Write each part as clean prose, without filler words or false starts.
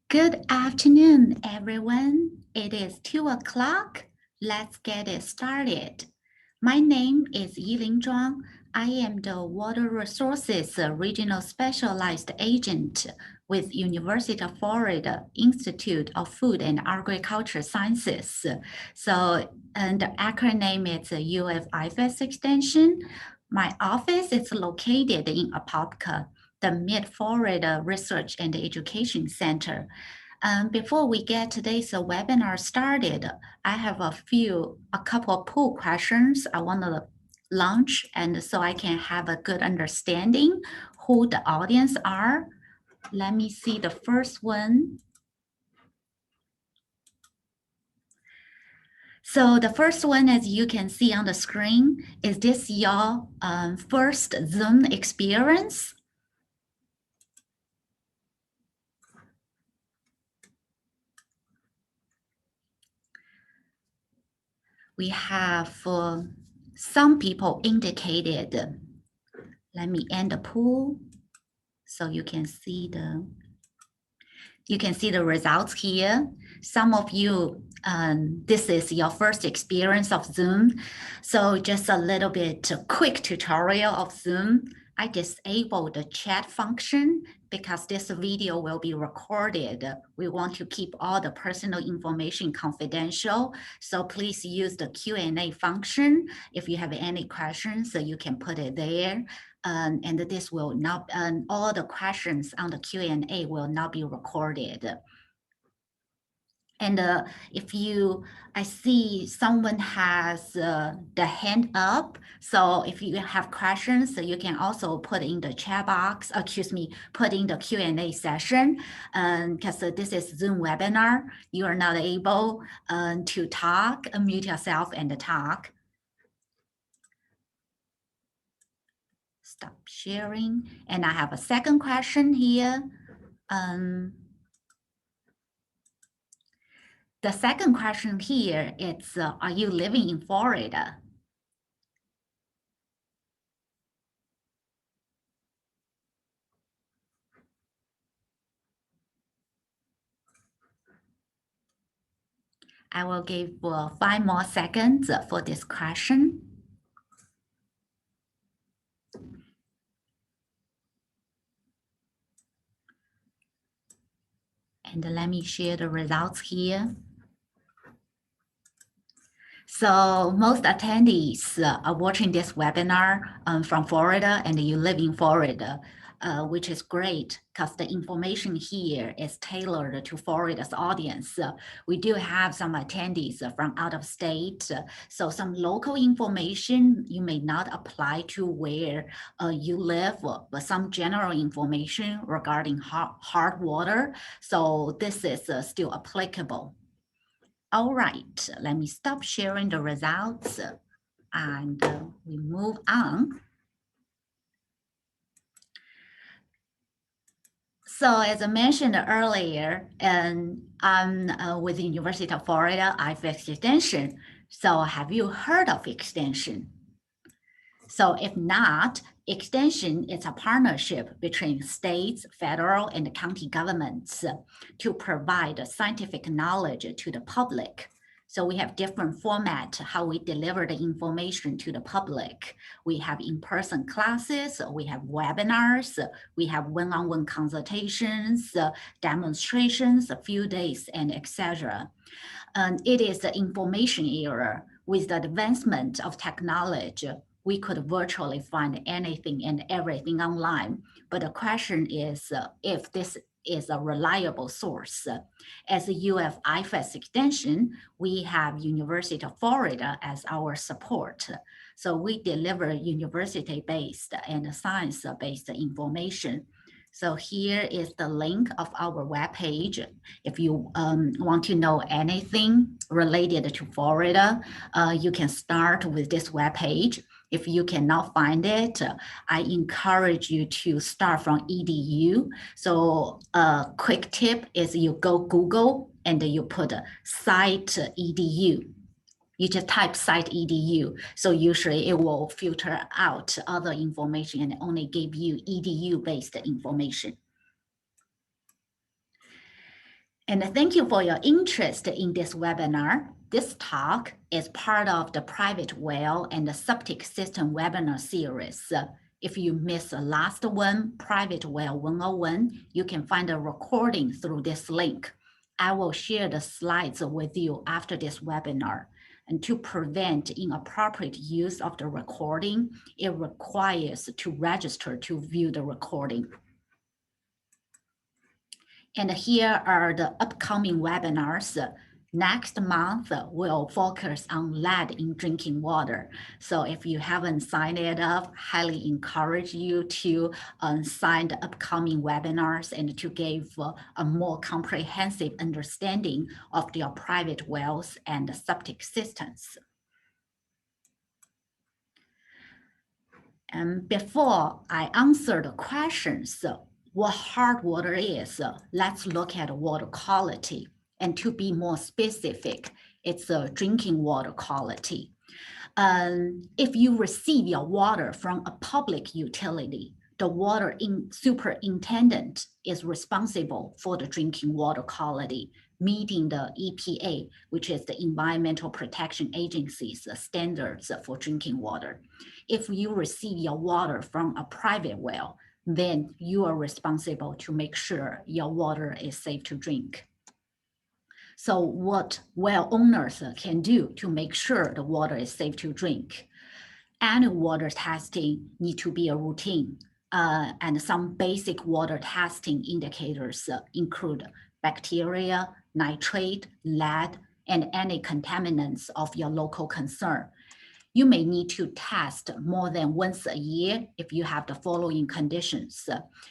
Good afternoon, everyone. It is 2 o'clock. Let's get it started. My name is Yiling Zhuang. I am the Water Resources Regional Specialized Agent with University of Florida Institute of Food and Agriculture Sciences. And the acronym is UFIFS extension. My office is located in Apopka, the Mid-Florida Research and Education Center. Before we get today's webinar started, I have a couple of poll questions I want to launch, and so I can have a good understanding who the audience are. Let me see the first one. So the first one, as you can see on the screen, is this your first Zoom experience? We have some people indicated. Let me end the poll so you can see the results here. Some of you, this is your first experience of Zoom. So just a little bit quick tutorial of Zoom. I disabled the chat function because this video will be recorded. We want to keep all the personal information confidential. So please use the Q&A function. If you have any questions, so you can put it there. And this will not, all the questions on the Q&A will not be recorded. And I see someone has the hand up. So if you have questions, so you can also put in the chat box, put in the Q&A session. Because this is Zoom webinar, you are not able to talk, unmute yourself and talk. Stop sharing. And I have a second question here. The second question here is, are you living in Florida? I will give 5 more seconds for this question. And let me share the results here. So most attendees are watching this webinar from Florida, and you live in Florida, which is great because the information here is tailored to Florida's audience. We do have some attendees from out of state, so some local information you may not apply to where you live, but some general information regarding hard water. So this is still applicable. All right, let me stop sharing the results and we move on. So as I mentioned earlier, and I'm with the University of Florida IFS Extension. So have you heard of Extension? So if not, Extension is a partnership between states, federal, and county governments to provide scientific knowledge to the public. So we have different formats how we deliver the information to the public. We have in-person classes, we have webinars, we have one-on-one consultations, demonstrations, a few days, and etc. It is the information era. With the advancement of technology, we could virtually find anything and everything online. But the question is if this is a reliable source. As a UFIFS extension, we have University of Florida as our support. So we deliver university-based and science-based information. So here is the link of our webpage. If you want to know anything related to Florida, you can start with this webpage. If you cannot find it, I encourage you to start from EDU. So a quick tip is you go Google and you put site EDU. You just type site EDU. So usually it will filter out other information and only give you EDU-based information. And thank you for your interest in this webinar. This talk is part of the private well and the septic system webinar series. If you missed the last one, Private Well 101, you can find a recording through this link. I will share the slides with you after this webinar. And to prevent inappropriate use of the recording, it requires to register to view the recording. And here are the upcoming webinars. Next month, we'll focus on lead in drinking water. So if you haven't signed it up, highly encourage you to sign the upcoming webinars and to give a more comprehensive understanding of your private wells and septic systems. And before I answer the questions, what hard water is, let's look at water quality. And to be more specific, it's drinking water quality. If you receive your water from a public utility, the water superintendent is responsible for the drinking water quality, meeting the EPA, which is the Environmental Protection Agency's standards for drinking water. If you receive your water from a private well, then you are responsible to make sure your water is safe to drink. So what well owners can do to make sure the water is safe to drink? Annual water testing need to be a routine, and some basic water testing indicators include bacteria, nitrate, lead, and any contaminants of your local concern. You may need to test more than once a year if you have the following conditions,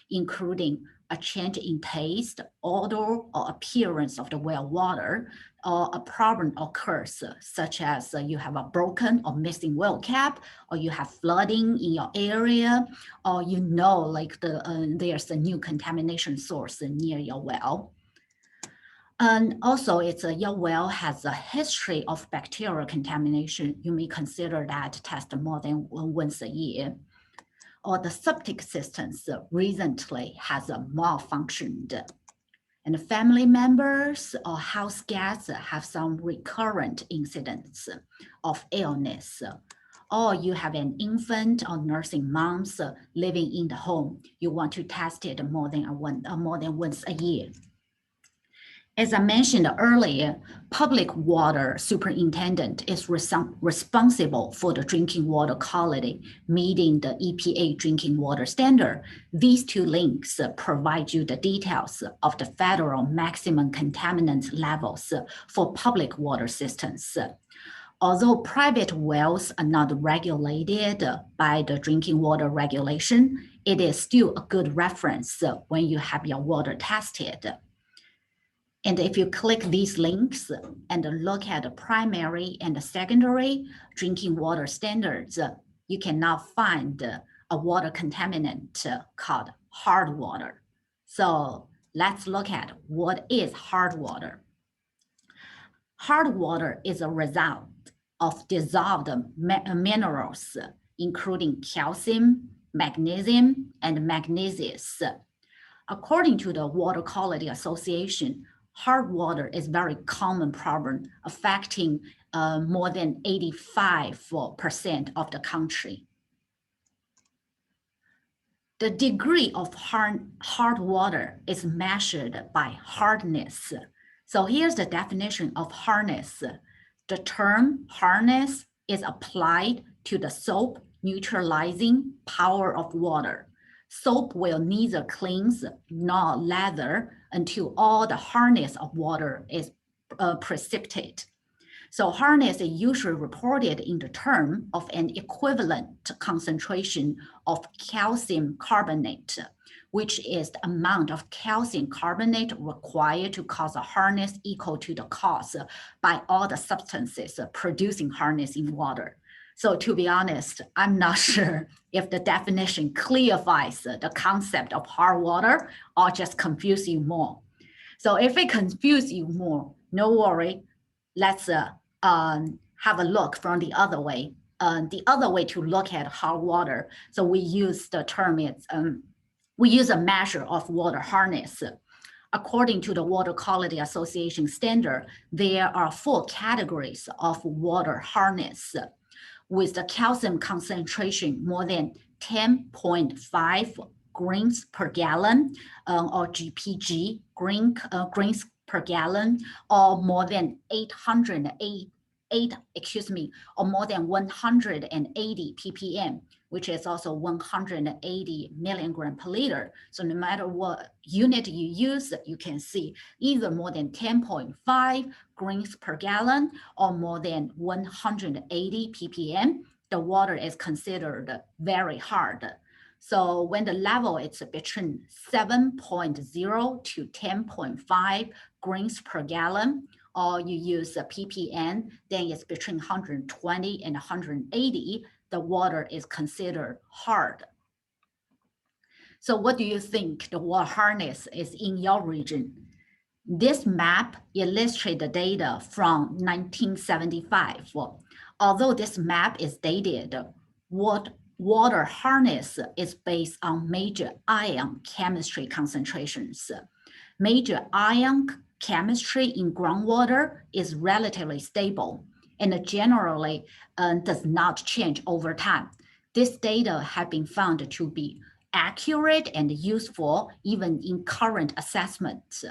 including a change in taste, odor, or appearance of the well water, or a problem occurs, such as you have a broken or missing well cap, or you have flooding in your area, or you know like there's a new contamination source near your well. And also, your well has a history of bacterial contamination. You may consider that test more than once a year. Or the septic systems recently has malfunctioned. And family members or house guests have some recurrent incidents of illness. Or you have an infant or nursing moms living in the home. You want to test it more than once a year. As I mentioned earlier, public water superintendent is responsible for the drinking water quality, meeting the EPA drinking water standard. These two links provide you the details of the federal maximum contaminant levels for public water systems. Although private wells are not regulated by the drinking water regulation, it is still a good reference when you have your water tested. And if you click these links and look at the primary and the secondary drinking water standards, you can now find a water contaminant called hard water. So let's look at what is hard water. Hard water is a result of dissolved minerals, including calcium, magnesium, and magnesium. According to the Water Quality Association, hard water is a very common problem affecting more than 85% of the country. The degree of hard water is measured by hardness. So here's the definition of hardness. The term hardness is applied to the soap neutralizing power of water. Soap will neither cleanse nor lather until all the hardness of water is precipitate. So hardness is usually reported in the term of an equivalent concentration of calcium carbonate, which is the amount of calcium carbonate required to cause a hardness equal to the cost by all the substances producing hardness in water. So to be honest, I'm not sure if the definition clarifies the concept of hard water or just confuse you more. So if it confuses you more, no worry, let's have a look from the other way. The other way to look at hard water, so we use the term, we use a measure of water hardness. according to the Water Quality Association standard, there are 4 categories of water hardness with the calcium concentration more than 10.5 grains per gallon or GPG, grains per gallon, or more than 180 ppm, which is also 180 milligram per liter. So no matter what unit you use, you can see either more than 10.5 grains per gallon or more than 180 ppm, the water is considered very hard. So when the level is between 7.0 to 10.5 grains per gallon, or you use a ppm, then it's between 120 and 180, the water is considered hard. So what do you think the water hardness is in your region? This map illustrates the data from 1975. Although this map is dated, what water hardness is based on major ion chemistry concentrations. Major ion chemistry in groundwater is relatively stable and generally does not change over time. This data have been found to be accurate and useful even in current assessments.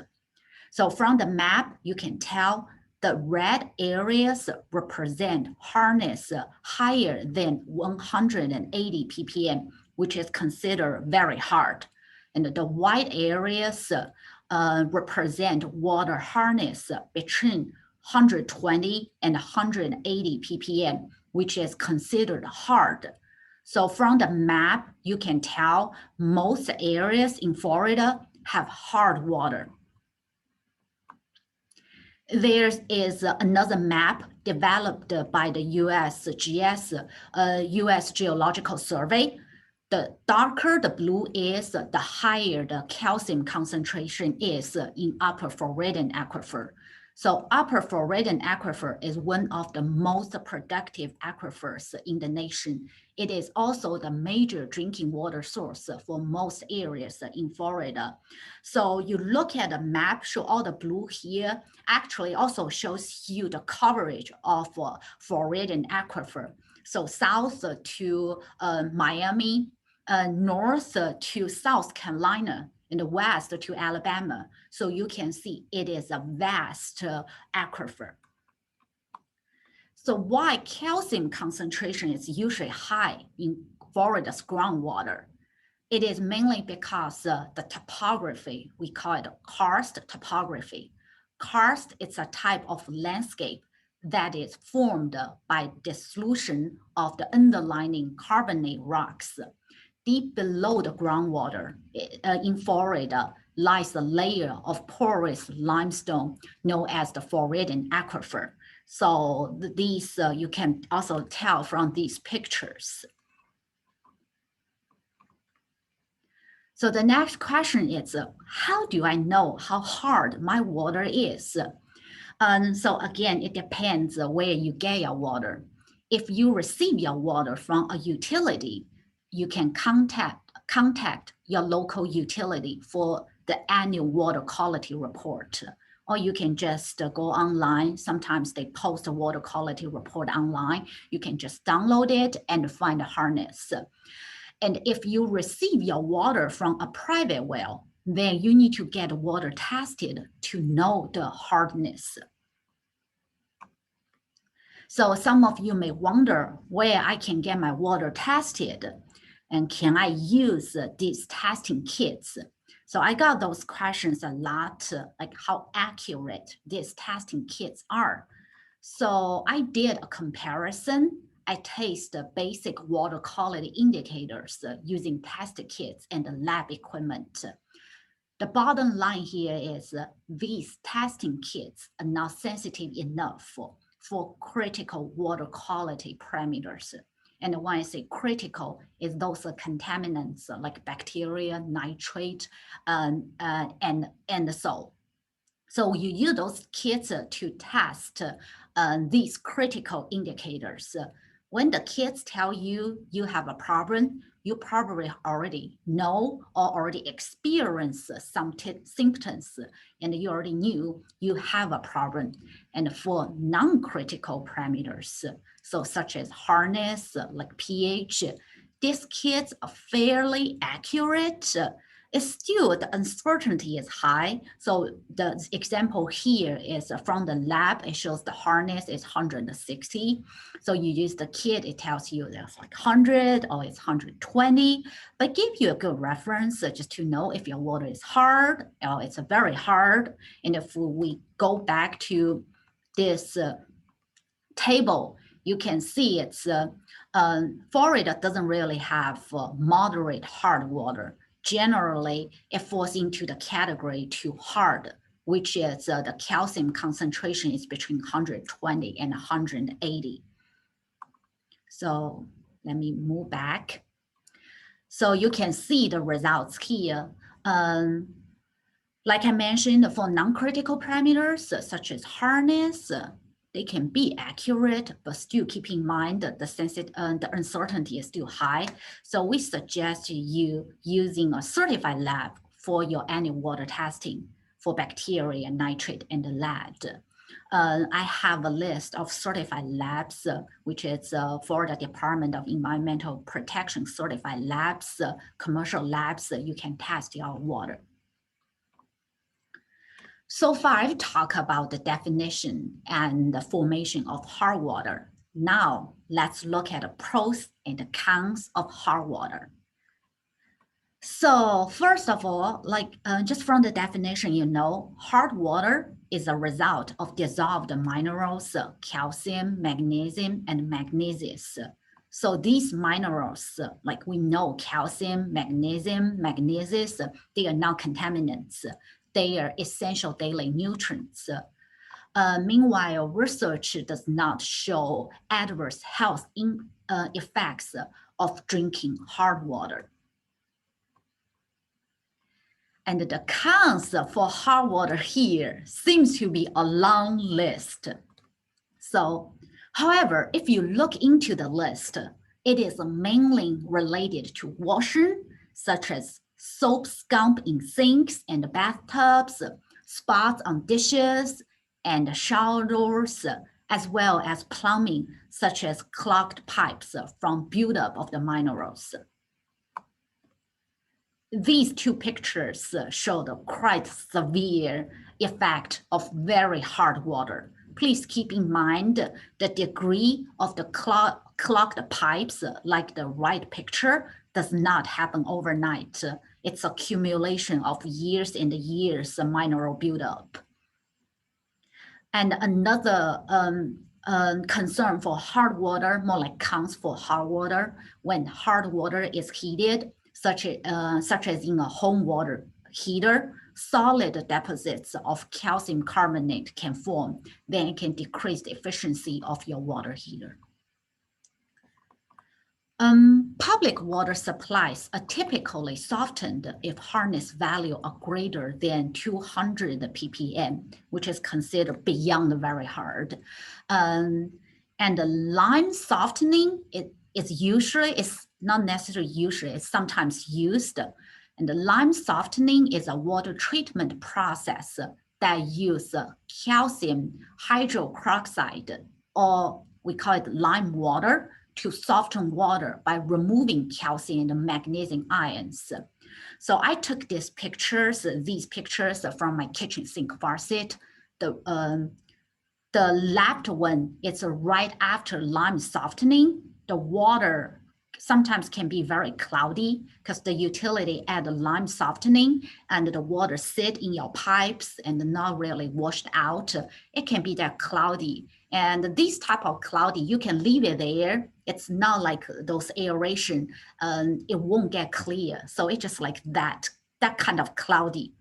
So from the map, you can tell the red areas represent hardness higher than 180 ppm, which is considered very hard. And the white areas represent water hardness between 120 and 180 ppm, which is considered hard. So from the map, you can tell most areas in Florida have hard water. There is another map developed by the US Geological Survey. The darker the blue is, the higher the calcium concentration is in Upper Floridan Aquifer. So Upper Floridan Aquifer is one of the most productive aquifers in the nation. It is also the major drinking water source for most areas in Florida. So you look at the map, show all the blue here, actually also shows you the coverage of Floridan Aquifer. So south to Miami, north to South Carolina, and west to Alabama. So you can see it is a vast aquifer. So why calcium concentration is usually high in Florida's groundwater? It is mainly because the topography, we call it karst topography. Karst is a type of landscape that is formed by dissolution of the underlying carbonate rocks. Deep below the groundwater in Florida lies a layer of porous limestone known as the Floridan Aquifer. So these you can also tell from these pictures. So the next question is, how do I know how hard my water is? So again, it depends where you get your water. If you receive your water from a utility, you can contact your local utility for the annual water quality report. Or you can just go online. Sometimes they post a water quality report online. You can just download it and find the hardness. And if you receive your water from a private well, then you need to get water tested to know the hardness. So some of you may wonder where I can get my water tested and can I use these testing kits? So I got those questions a lot, like how accurate these testing kits are. So I did a comparison. I tested basic water quality indicators using test kits and lab equipment. The bottom line here is these testing kits are not sensitive enough for critical water quality parameters. And when I say critical, is those contaminants like bacteria, nitrate, and so. So you use those kits to test these critical indicators. When the kits tell you you have a problem, you probably already know or already experienced some symptoms, and you already knew you have a problem. And for non-critical parameters, so such as hardness, like pH, these kits are fairly accurate. It's still the uncertainty is high. So the example here is from the lab. It shows the hardness is 160. So you use the kit, it tells you there's like 100 or it's 120, but give you a good reference just to know if your water is hard or it's very hard. And if we go back to this table, you can see it's Florida doesn't really have moderate hard water. Generally, it falls into the category too hard, which is the calcium concentration is between 120 and 180. So let me move back. So you can see the results here. Like I mentioned, for non-critical parameters such as hardness, they can be accurate, but still keep in mind that the uncertainty is still high. So we suggest you using a certified lab for your annual water testing for bacteria, nitrate, and lead. I have a list of certified labs, which is Florida Department of Environmental Protection certified labs, commercial labs, you can test your water. So far, I've talked about the definition and the formation of hard water. Now, let's look at the pros and the cons of hard water. So first of all, just from the definition, you know, hard water is a result of dissolved minerals, calcium, magnesium, and magnesium. So these minerals, like we know, calcium, magnesium, they are non-contaminants. They are essential daily nutrients. Meanwhile, research does not show adverse health effects of drinking hard water. And the cons for hard water here seems to be a long list. So, however, if you look into the list, it is mainly related to washing, such as soap scum in sinks and bathtubs, spots on dishes and shower doors, as well as plumbing, such as clogged pipes from buildup of the minerals. These two pictures show the quite severe effect of very hard water. Please keep in mind the degree of the clogged pipes, like the right picture, does not happen overnight. It's accumulation of years and years of mineral buildup. And another concern for hard water, more like cons for hard water, when hard water is heated, such as in a home water heater, solid deposits of calcium carbonate can form. Then it can decrease the efficiency of your water heater. Public water supplies are typically softened if hardness values are greater than 200 ppm, which is considered beyond very hard. And the lime softening is not necessarily usually, it's sometimes used. And the lime softening is a water treatment process that uses calcium hydroxide, or we call it lime water, to soften water by removing calcium and magnesium ions. So I took these pictures from my kitchen sink faucet. The left one, it's right after lime softening. The water sometimes can be very cloudy because the utility add lime softening and the water sit in your pipes and not really washed out. It can be that cloudy. And this type of cloudy, you can leave it there. It's not like those aeration, it won't get clear. So it's just like that kind of cloudy.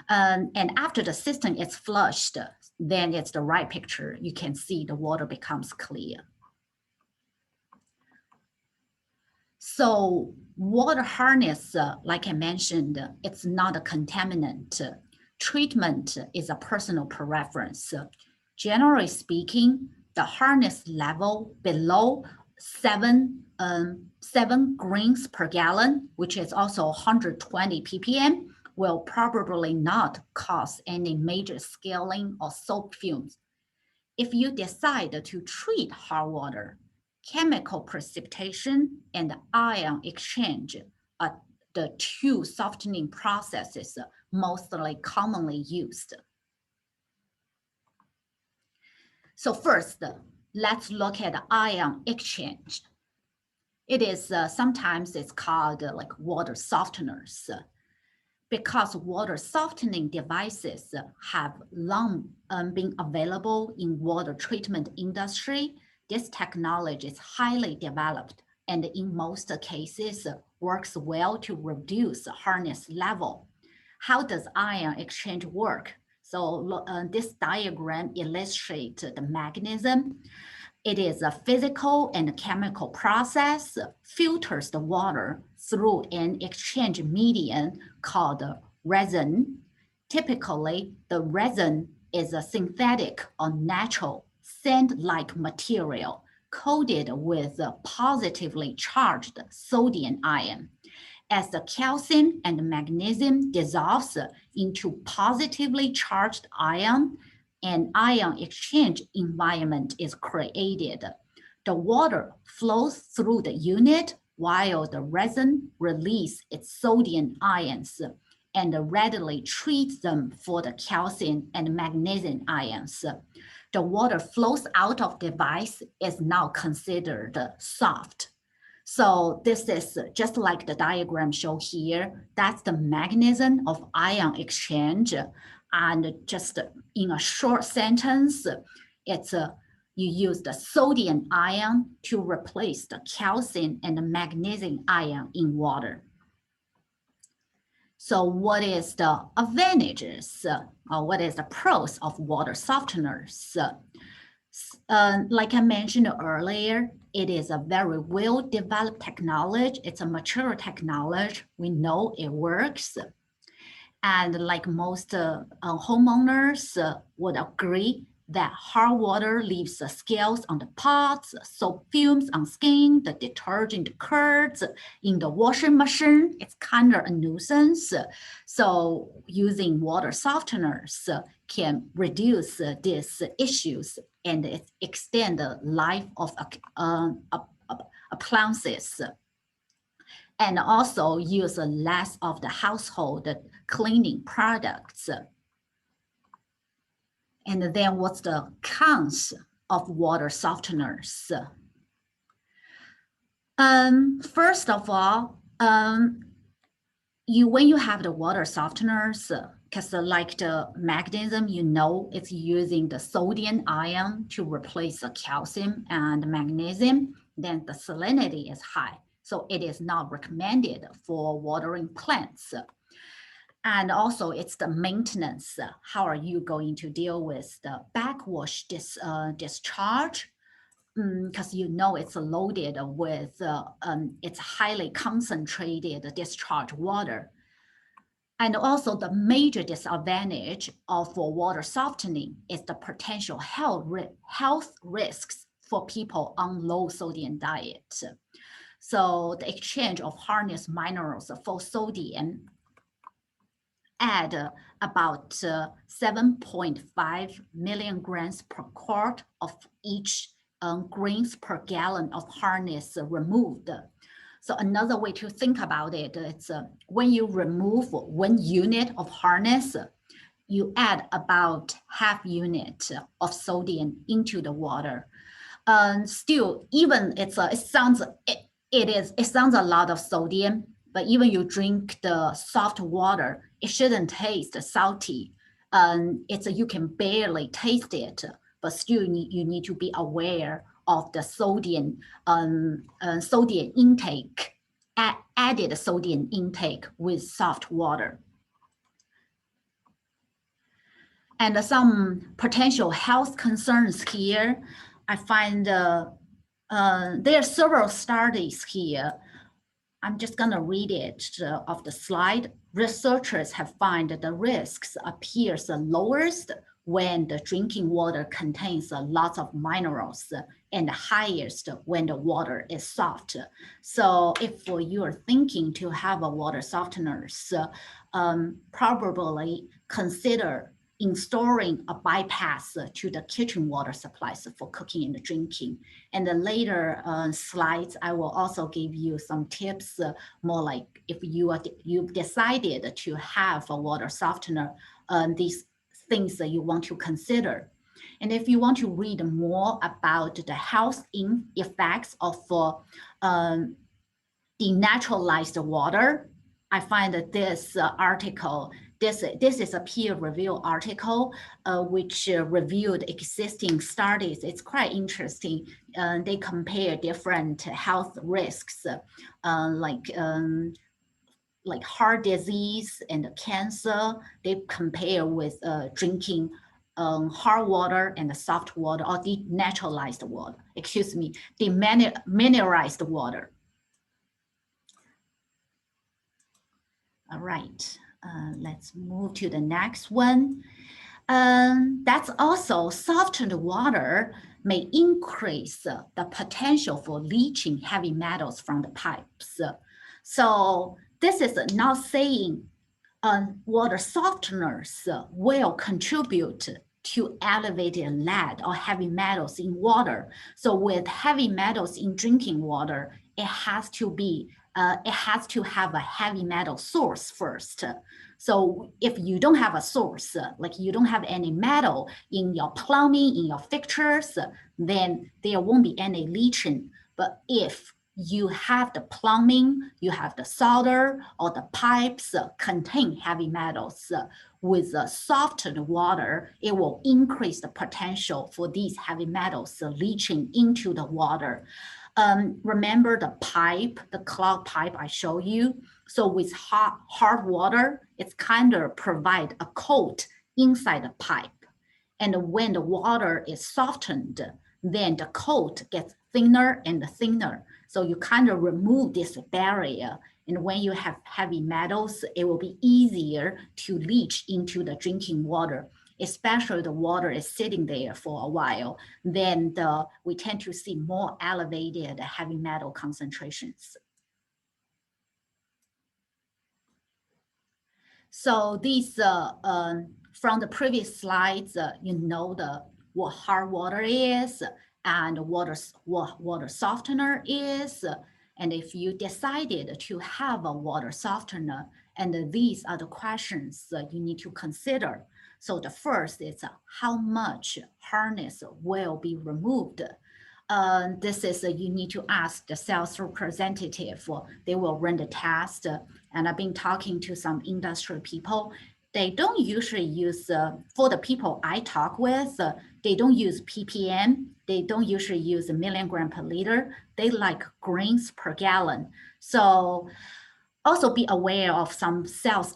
And after the system is flushed, then it's the right picture. You can see the water becomes clear. So water hardness, like I mentioned, it's not a contaminant. Treatment is a personal preference. Generally speaking, the hardness level below 7 grains per gallon, which is also 120 ppm, will probably not cause any major scaling or soap fumes. If you decide to treat hard water, chemical precipitation and ion exchange are the two softening processes mostly commonly used. So first, let's look at ion exchange. It is sometimes it's called like water softeners because water softening devices have long been available in water treatment industry. This technology is highly developed and in most cases works well to reduce hardness level. How does ion exchange work? So this diagram illustrates the mechanism. It is a physical and chemical process, filters the water through an exchange medium called resin. Typically, the resin is a synthetic or natural sand-like material coated with a positively charged sodium ion. As the calcium and magnesium dissolves into positively charged ion, an ion exchange environment is created. The water flows through the unit while the resin releases its sodium ions and readily treats them for the calcium and magnesium ions. The water flows out of the device is now considered soft. So this is just like the diagram shown here. That's the mechanism of ion exchange. And just in a short sentence, it's you use the sodium ion to replace the calcium and the magnesium ion in water. So what is the advantages or what is the pros of water softeners? Like I mentioned earlier, it is a very well-developed technology. It's a mature technology. We know it works. And like most homeowners would agree that hard water leaves scales on the pots, soap fumes on skin, the detergent curds in the washing machine. It's kind of a nuisance. So using water softeners can reduce these issues and extend the life of appliances. And also use less of the household cleaning products. And then what's the cons of water softeners? First of all, when you have the water softeners, because like the magnesium, you know, it's using the sodium ion to replace the calcium and magnesium, then the salinity is high. So it is not recommended for watering plants. And also it's the maintenance. How are you going to deal with the backwash discharge? Because you know it's loaded with, it's highly concentrated discharge water. And also the major disadvantage of water softening is the potential health risks for people on low sodium diet. So the exchange of hardness minerals for sodium add about 7.5 million grams per quart of each grains per gallon of hardness removed. So another way to think about it, it's when you remove 1 unit of hardness, you add about half unit of sodium into the water. Still, even it sounds a lot of sodium, but even you drink the soft water, it shouldn't taste salty. You can barely taste it, but still you need to be aware of the sodium intake, added sodium intake with soft water. And some potential health concerns here. I find there are several studies here. I'm just going to read it off the slide. Researchers have found that the risks appears lowest when the drinking water contains lots of minerals and highest when the water is soft. So if you are thinking to have a water softeners, probably consider installing a bypass to the kitchen water supplies for cooking and drinking. And the later slides, I will also give you some tips, more like if you've decided to have a water softener, these things that you want to consider. And if you want to read more about the health effects of denaturalized water, I find that this article, this is a peer-reviewed article which reviewed existing studies. It's quite interesting. They compare different health risks like heart disease and cancer. They compare with drinking hard water and soft water, or denaturalized water, demineralized water. All right, let's move to the next one. That's also softened water may increase the potential for leaching heavy metals from the pipes. So this is not saying water softeners will contribute to elevated lead or heavy metals in water. So with heavy metals in drinking water, it has to have a heavy metal source first. So if you don't have a source, like you don't have any metal in your plumbing, in your fixtures, then there won't be any leaching. But if you have the plumbing, you have the solder, or the pipes contain heavy metals, with softened water, it will increase the potential for these heavy metals leaching into the water. Remember the pipe, the clog pipe I showed you? So with hard water, it's kind of provide a coat inside the pipe. And when the water is softened, then the coat gets thinner and thinner. So you kind of remove this barrier. And when you have heavy metals, it will be easier to leach into the drinking water, especially the water is sitting there for a while. Then we tend to see more elevated heavy metal concentrations. So these, from the previous slides, you know what hard water is and what water softener is. And if you decided to have a water softener, and these are the questions you need to consider. So the first is how much hardness will be removed. This is you need to ask the sales representative. They will run the test. And I've been talking to some industry people. They don't usually use, for the people I talk with, they don't use ppm. They don't usually use a milligram per liter. They like grains per gallon. So also be aware of some sales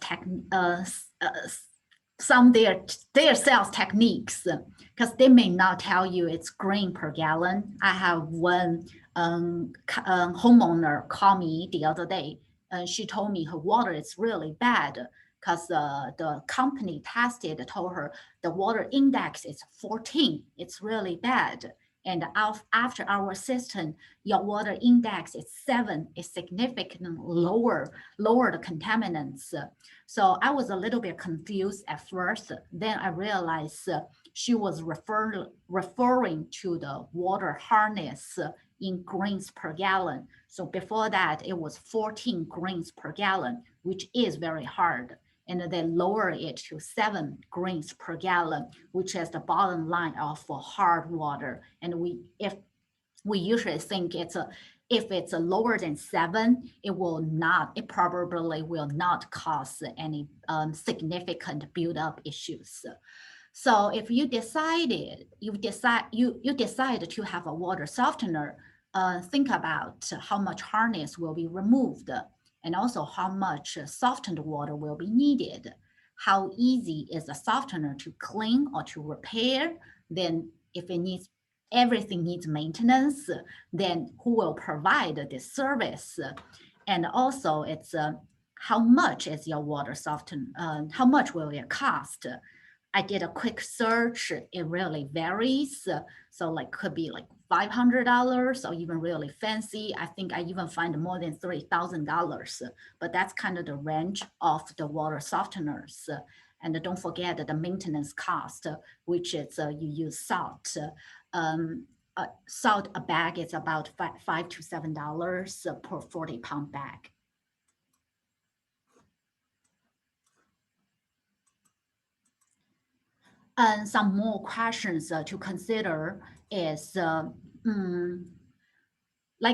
their sales techniques, because they may not tell you it's grain per gallon. I have one homeowner call me the other day, and she told me her water is really bad because the company tested, told her the water index is 14. It's really bad. And after our system, your water index is 7, is significantly lower the contaminants. So I was a little bit confused at first. Then I realized she was referring to the water hardness in grains per gallon. So before that, it was 14 grains per gallon, which is very hard. And they lower it to 7 grains per gallon, which is the bottom line of hard water. And if we usually think if it's lower than 7, it probably will not cause any significant buildup issues. So if you decide to have a water softener, think about how much hardness will be removed, and also how much softened water will be needed. How easy is a softener to clean or to repair? Then if everything needs maintenance, then who will provide this service? And also it's how much is your water soften? How much will it cost? I did a quick search. It really varies. So like could be like $500 or even really fancy. I think I even find more than $3,000, but that's kind of the range of the water softeners. And don't forget the maintenance cost, which is you use salt. Salt a bag is about $5 to $7 per 40-pound bag. And some more questions to consider is, like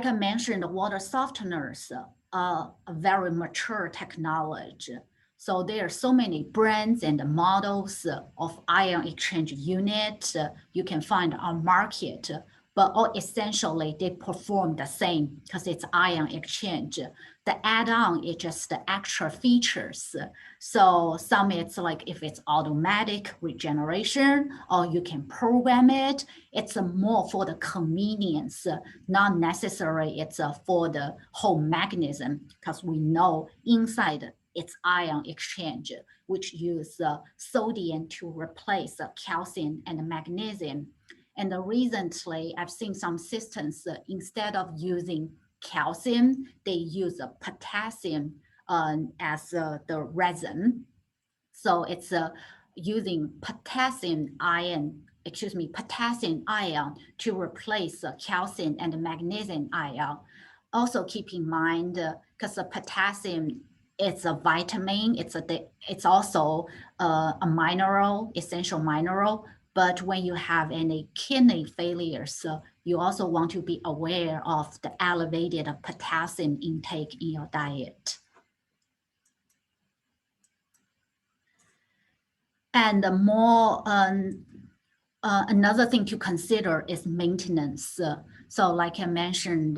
I mentioned, water softeners are a very mature technology. So there are so many brands and models of ion exchange unit you can find on market, but all essentially they perform the same because it's ion exchange. The add-on is just the extra features. So some it's like if it's automatic regeneration or you can program it, it's more for the convenience, not necessarily it's for the whole mechanism because we know inside it's ion exchange, which use sodium to replace calcium and magnesium. And recently, I've seen some systems, instead of using calcium, they use potassium as the resin. So it's using potassium ion to replace calcium and magnesium ion. Also keep in mind, because the potassium, it's a vitamin, it's also a mineral, essential mineral. But when you have any kidney failures, you also want to be aware of the elevated potassium intake in your diet. And more, another thing to consider is maintenance. So like I mentioned,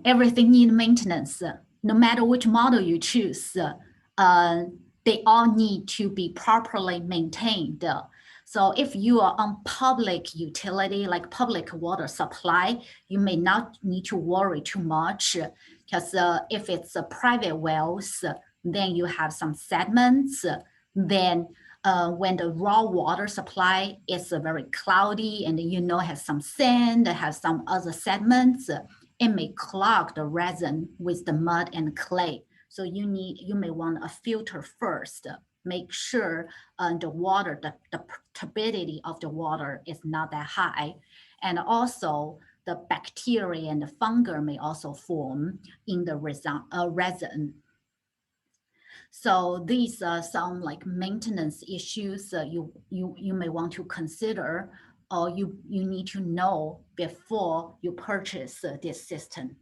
everything needs maintenance. No matter which model you choose, they all need to be properly maintained. So if you are on public utility, like public water supply, you may not need to worry too much because if it's a private wells, then you have some sediments. Then when the raw water supply is very cloudy and has some sand, has some other sediments, it may clog the resin with the mud and clay. So you may want a filter first. Make sure the water, the turbidity of the water is not that high. And also the bacteria and the fungi may also form in the resin. So these are some like maintenance issues you may want to consider or you need to know before you purchase this system.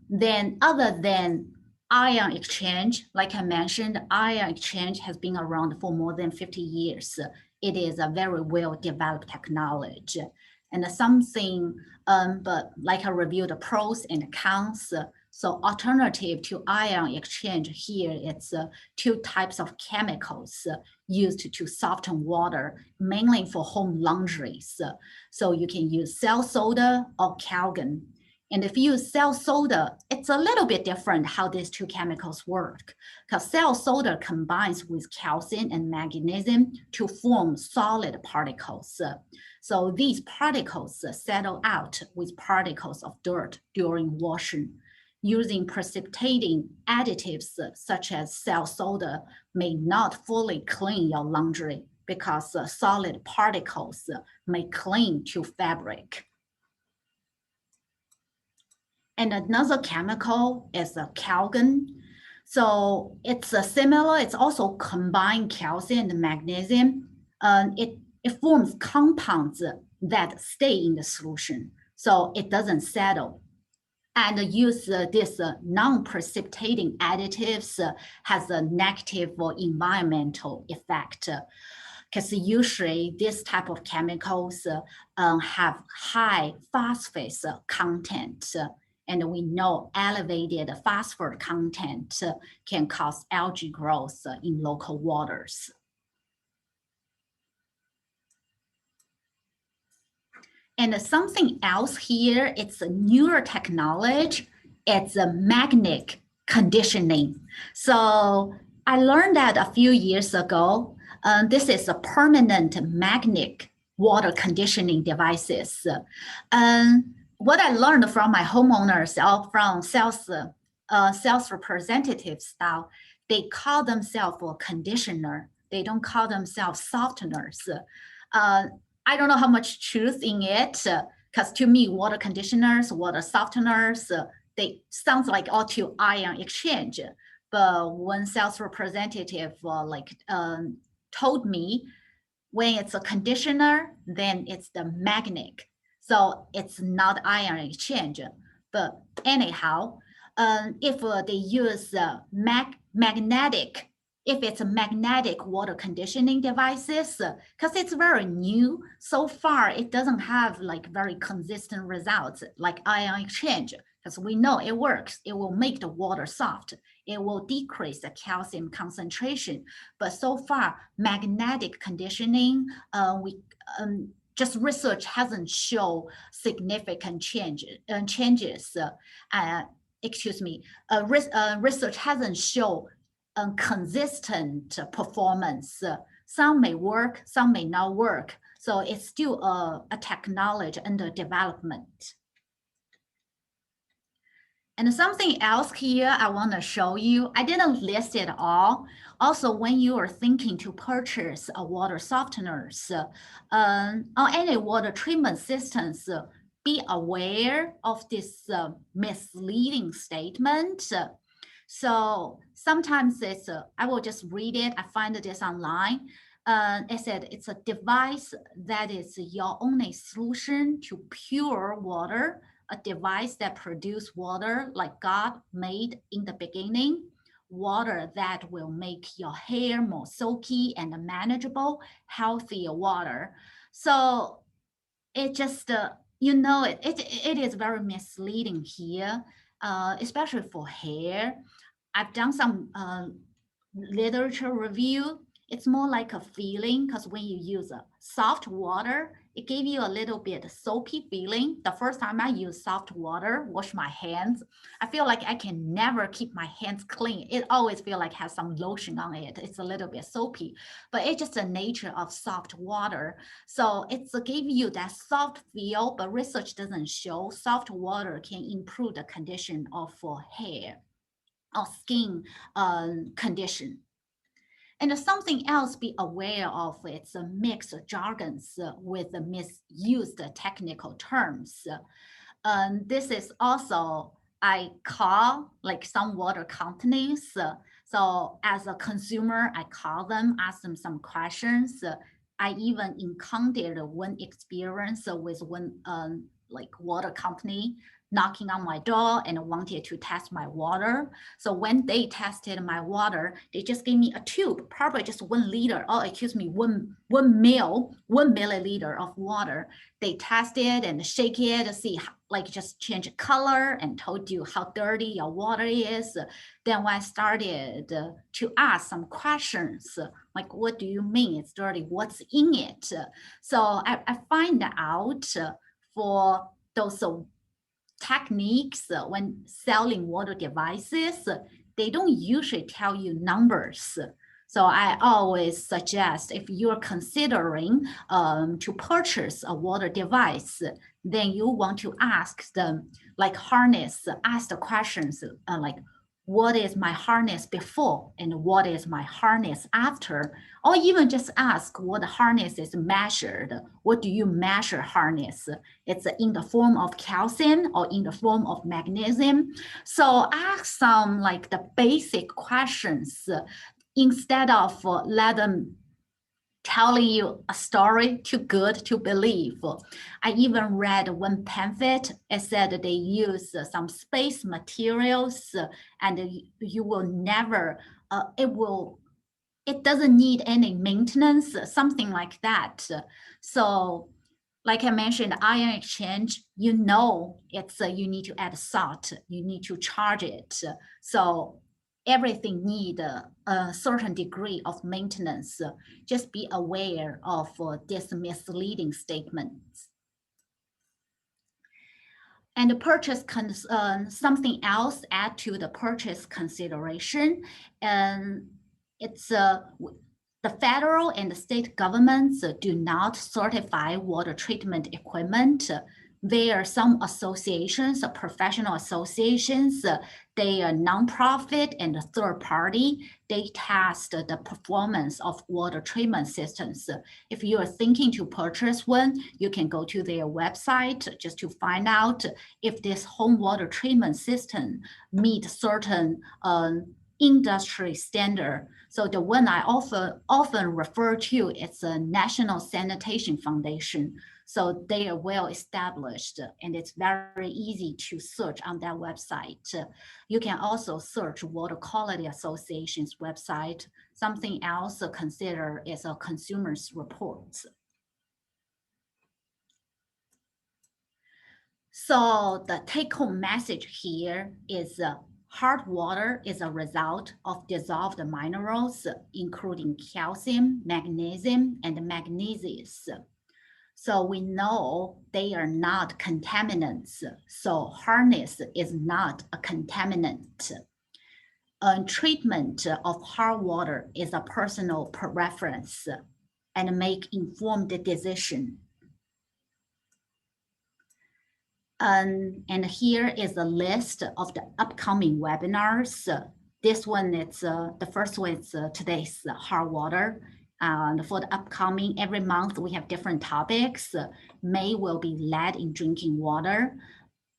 Then other than ion exchange, like I mentioned, ion exchange has been around for more than 50 years. It is a very well-developed technology. And something, but like I reviewed the pros and cons. So alternative to ion exchange here, it's two types of chemicals used to soften water, mainly for home laundries. So you can use cell soda or calgon. And if you use cell soda, it's a little bit different how these two chemicals work because cell soda combines with calcium and magnesium to form solid particles. So these particles settle out with particles of dirt during washing. Using precipitating additives such as cell soda may not fully clean your laundry because solid particles may cling to fabric. And another chemical is a calgon. So it's similar, it's also combined calcium and magnesium. It forms compounds that stay in the solution, so it doesn't settle. And use this non-precipitating additives has a negative environmental effect because usually this type of chemicals have high phosphate content. And we know elevated phosphorus content can cause algae growth in local waters. And something else here, it's a newer technology. It's a magnetic conditioning. So I learned that a few years ago. This is a permanent magnetic water conditioning devices. What I learned from my homeowners or from sales representative style, they call themselves a conditioner. They don't call themselves softeners. I don't know how much truth in it, because to me, water conditioners, water softeners, they sounds like all to ion exchange. But one sales representative told me when it's a conditioner, then it's the magnet. So it's not ion exchange. But anyhow, if they use magnetic, if it's a magnetic water conditioning devices, because it's very new, so far it doesn't have like very consistent results like ion exchange, because we know it works. It will make the water soft. It will decrease the calcium concentration. But so far, magnetic conditioning, just research hasn't shown significant changes. Research hasn't shown consistent performance. Some may work, some may not work. So it's still a technology under development. And something else here I want to show you, I didn't list it all. Also, when you are thinking to purchase a water softeners or any water treatment systems, be aware of this misleading statement. So sometimes it's, I will just read it. I find this online. It said it's a device that is your only solution to pure water, a device that produces water like God made in the beginning, water that will make your hair more silky and manageable, healthier water. So it just, it is very misleading here, especially for hair. I've done some literature review. It's more like a feeling, because when you use a soft water, it gave you a little bit soapy feeling. The first time I use soft water, wash my hands, I feel like I can never keep my hands clean. It always feel like it has some lotion on it. It's a little bit soapy, but it's just the nature of soft water. So it's give you that soft feel, but research doesn't show soft water can improve the condition of hair or skin condition. And something else be aware of, it's a mixed jargons with the misused technical terms. This is also, I call like some water companies. So as a consumer, I call them, ask them some questions. I even encountered one experience with one like water company knocking on my door and wanted to test my water. So when they tested my water, they just gave me a tube, probably just 1 liter, or excuse me, one milliliter of water. They tested and shake it to see how, like just change color and told you how dirty your water is. Then when I started to ask some questions, like, what do you mean it's dirty? What's in it? So I find out for those techniques when selling water devices, they don't usually tell you numbers. So I always suggest if you're considering to purchase a water device, then you want to ask them like Hardness, ask the questions like, what is my hardness before and what is my hardness after? Or even just ask what hardness is measured. What do you measure hardness? It's in the form of calcium or in the form of magnesium. So ask some like the basic questions instead of let them telling you a story too good to believe. I even read one pamphlet. It said they use some space materials and you will never, it doesn't need any maintenance, something like that. So like I mentioned, ion exchange, you know, it's you need to add salt, you need to charge it. So everything need a certain degree of maintenance. Just be aware of this misleading statements. And the purchase, something else add to the purchase consideration. And it's the federal and the state governments do not certify water treatment equipment. There are some associations, professional associations, they are nonprofit and third party. They test the performance of water treatment systems. If you are thinking to purchase one, you can go to their website just to find out if this home water treatment system meets certain industry standard. So the one I often refer to is the National Sanitation Foundation. So they are well established and it's very easy to search on their website. You can also search Water Quality Association's website. Something else to consider is a consumer's reports. So the take-home message here is hard water is a result of dissolved minerals, including calcium, magnesium, and manganese. So we know they are not contaminants. So hardness is not a contaminant. Treatment of hard water is a personal preference and make informed decision. And here is a list of the upcoming webinars. This one, it's the first one is today's hard water. For the upcoming, every month we have different topics. May will be lead in drinking water.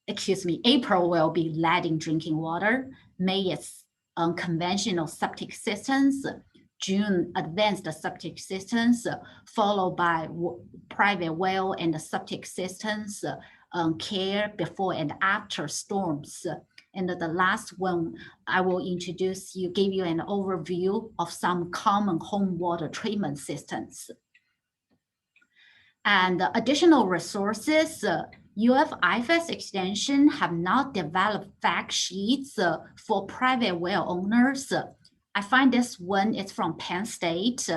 April will be lead in drinking water. May is conventional septic systems. June, advanced septic systems, followed by private well and septic systems, care before and after storms. And the last one, I will give you an overview of some common home water treatment systems. And additional resources, UF IFAS extension have not developed fact sheets for private well owners. I find this one is from Penn State.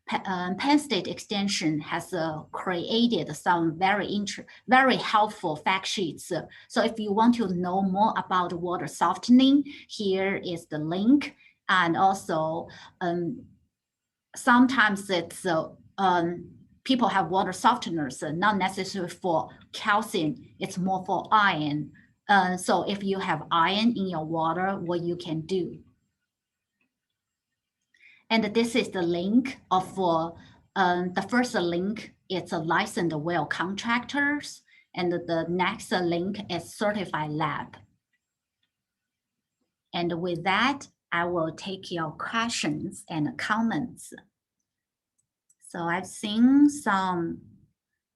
Penn State Extension has created some very helpful fact sheets. So if you want to know more about water softening, here is the link. And also, sometimes it's people have water softeners, not necessarily for calcium, it's more for iron. So if you have iron in your water, what you can do. And this is the link of the first link, it's a licensed well contractors. And the next link is certified lab. And with that, I will take your questions and comments. So I've seen some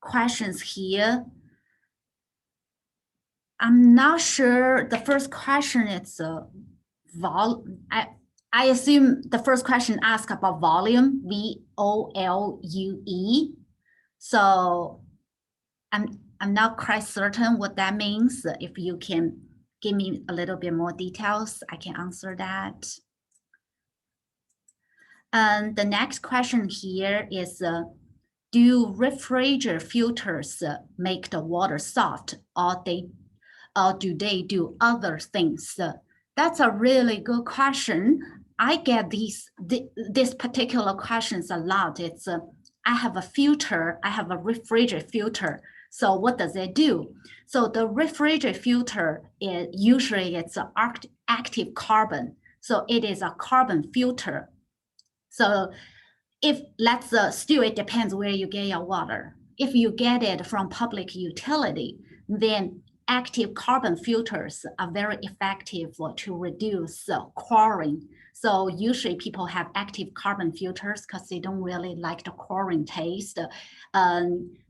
questions here. I'm not sure the first question is I assume the first question asks about volume, VOLUE. So I'm not quite certain what that means. If you can give me a little bit more details, I can answer that. And the next question here is, do refrigerator filters make the water soft, or do they do other things? That's a really good question. I get these particular questions a lot. It's I have a filter, I have a refrigerator filter. So what does it do? So the refrigerator filter usually it's an active carbon. So it is a carbon filter. So if still it depends where you get your water. If you get it from public utility, then active carbon filters are very effective to reduce chlorine. So usually people have active carbon filters because they don't really like the chlorine taste.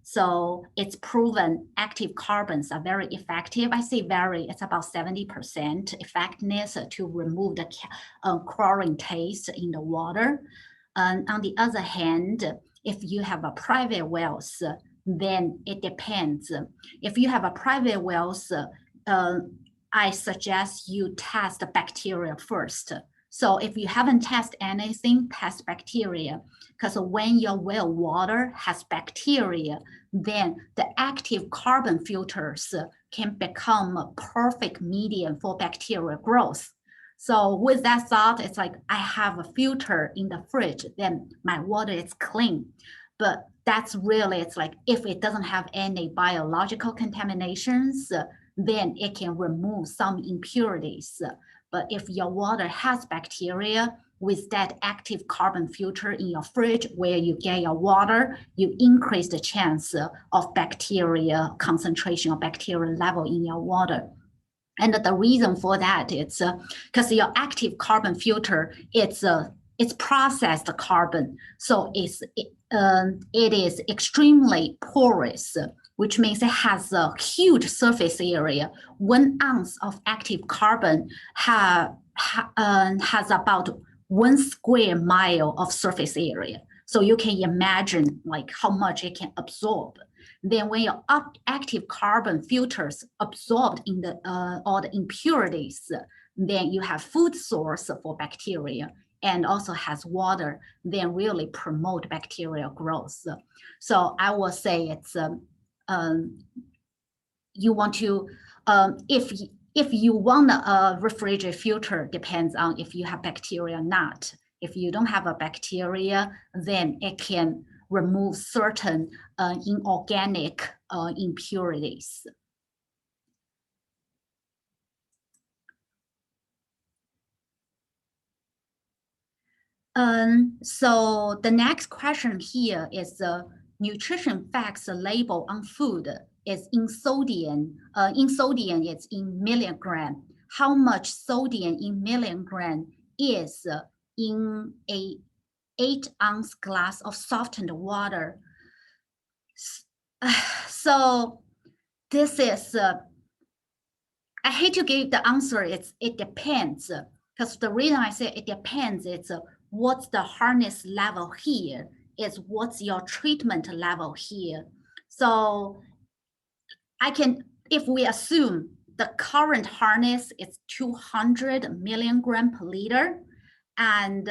So it's proven active carbons are very effective. I say it's about 70% effectiveness to remove the chlorine taste in the water. On the other hand, if you have a private wells, then it depends. If you have a private wells, I suggest you test the bacteria first. So if you haven't tested anything, test bacteria. Because when your well water has bacteria, then the active carbon filters can become a perfect medium for bacterial growth. So with that thought, it's like I have a filter in the fridge, then my water is clean. But that's really, it's like if it doesn't have any biological contaminations, then it can remove some impurities. But if your water has bacteria, with that active carbon filter in your fridge where you get your water, you increase the chance of bacteria concentration or bacteria level in your water. And the reason for that, it's because your active carbon filter, it's processed carbon, so it is extremely porous, which means it has a huge surface area. 1 ounce of active carbon has about 1 square mile of surface area. So you can imagine like how much it can absorb. Then when your active carbon filters absorbed in the all the impurities, then you have food source for bacteria and also has water, then really promote bacterial growth. So I will say it's you want to if you want a refrigerator filter, depends on if you have bacteria or not. If you don't have a bacteria, then it can remove certain inorganic impurities. So the next question here is the nutrition facts label on food is in sodium. In sodium, it's in milligram. How much sodium in milligram is in a 8-ounce glass of softened water? So this is, I hate to give the answer, it depends. Because the reason I say it depends, it's what's the hardness level here, is what's your treatment level here. So I can, if we assume the current hardness is 200 milligram per liter, and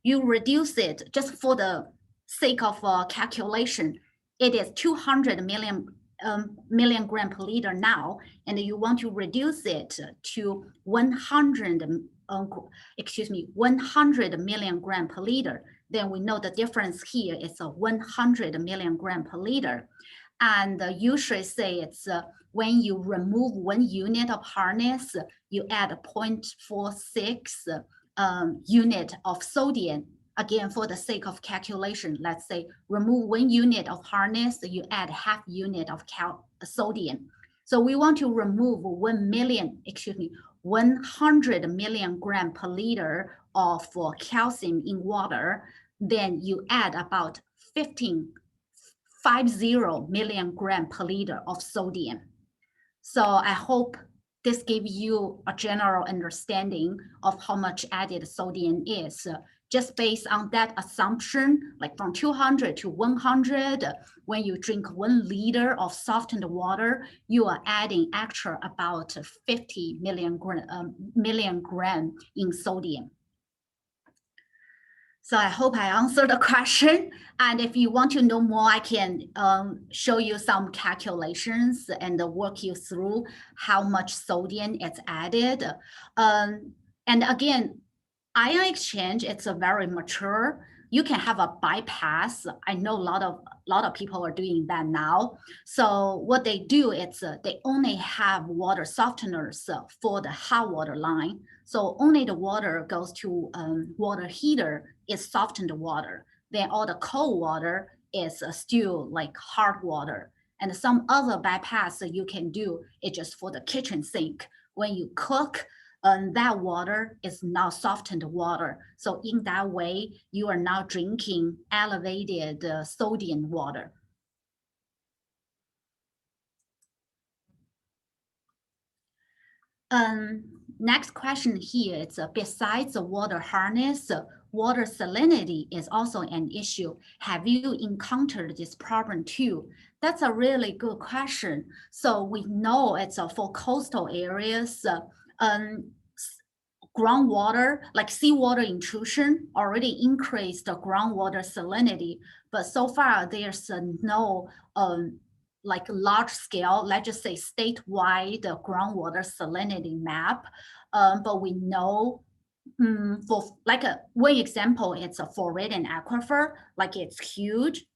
you reduce it just for the sake of calculation, it is 200 milligram per liter now, and you want to reduce it to 100 milligram per liter, then we know the difference here is 100 milligram per liter. And usually say it's when you remove 1 unit of hardness, you add 0.46 unit of sodium. Again, for the sake of calculation, let's say remove 1 unit of hardness, you add half unit of sodium. So we want to remove 100 milligram per liter of calcium in water, then you add about 50 milligram per liter of sodium. So I hope this gives you a general understanding of how much added sodium is. Just based on that assumption, like from 200 to 100, when you drink 1 liter of softened water, you are adding extra about 50 milligram in sodium. So I hope I answered the question. And if you want to know more, I can show you some calculations and walk you through how much sodium is added. And again, ion exchange, it's a very mature. You can have a bypass. I know a lot of people are doing that now. So what they do is they only have water softeners for the hot water line. So only the water goes to water heater is softened water. Then all the cold water is still like hard water. And some other bypass that you can do is just for the kitchen sink. When you cook, that water is now softened water. So in that way, you are now drinking elevated sodium water. Next question here, it's besides the water hardness, water salinity is also an issue. Have you encountered this problem too? That's a really good question. So we know it's for coastal areas, groundwater, like seawater intrusion, already increased the groundwater salinity, but so far there's no like large scale, let's just say statewide groundwater salinity map. But we know For like one example, it's a Floridan Aquifer, like it's huge,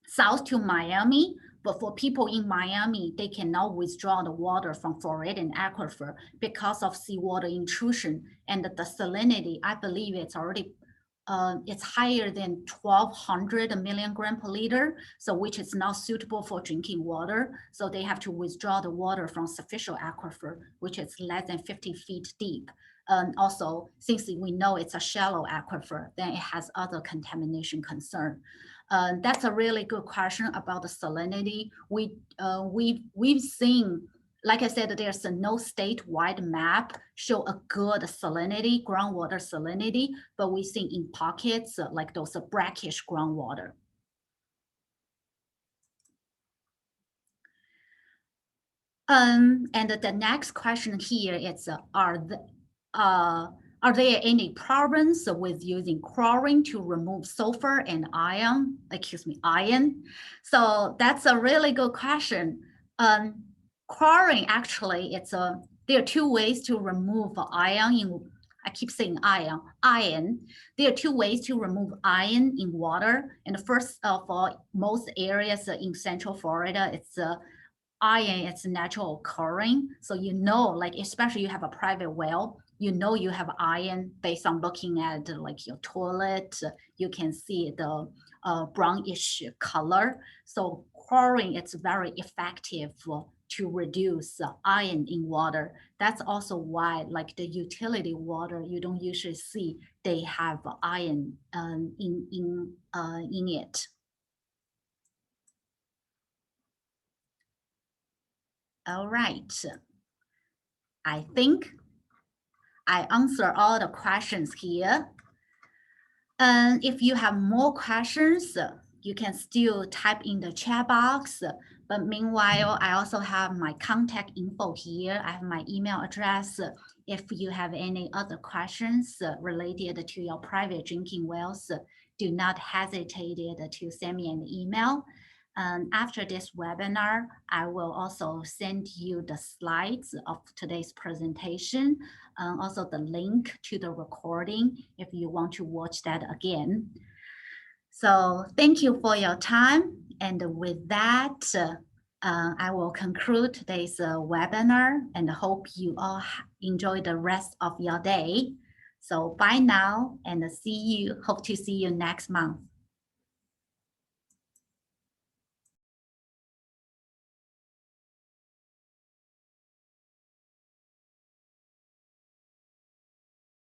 south to Miami. But for people in Miami, they cannot withdraw the water from Floridan Aquifer because of seawater intrusion and the salinity. I believe it's already it's higher than 1,200 million gram per liter, so which is not suitable for drinking water. So they have to withdraw the water from superficial aquifer, which is less than 50 feet deep. Also, since we know it's a shallow aquifer, then it has other contamination concern. That's a really good question about the salinity. We've seen, like I said, there's no statewide map show a good salinity, groundwater salinity, but we see in pockets like those brackish groundwater. And the next question here is, are there any problems with using chlorine to remove sulfur and iron? So that's a really good question. Chlorine actually, there are two ways to remove iron I keep saying iron. There are two ways to remove iron in water. And first of all, most areas in Central Florida, it's iron, it's natural occurring. So like especially you have a private well, you have iron based on looking at like your toilet. You can see the brownish color. So chlorine, it's very effective to reduce iron in water. That's also why like the utility water, you don't usually see they have iron in it. All right. I think I answer all the questions here. And if you have more questions, you can still type in the chat box. But meanwhile, I also have my contact info here. I have my email address. If you have any other questions related to your private drinking wells, do not hesitate to send me an email. After this webinar, I will also send you the slides of today's presentation, also the link to the recording if you want to watch that again. So thank you for your time. And with that, I will conclude today's webinar and hope you all enjoy the rest of your day. So bye now and hope to see you next month.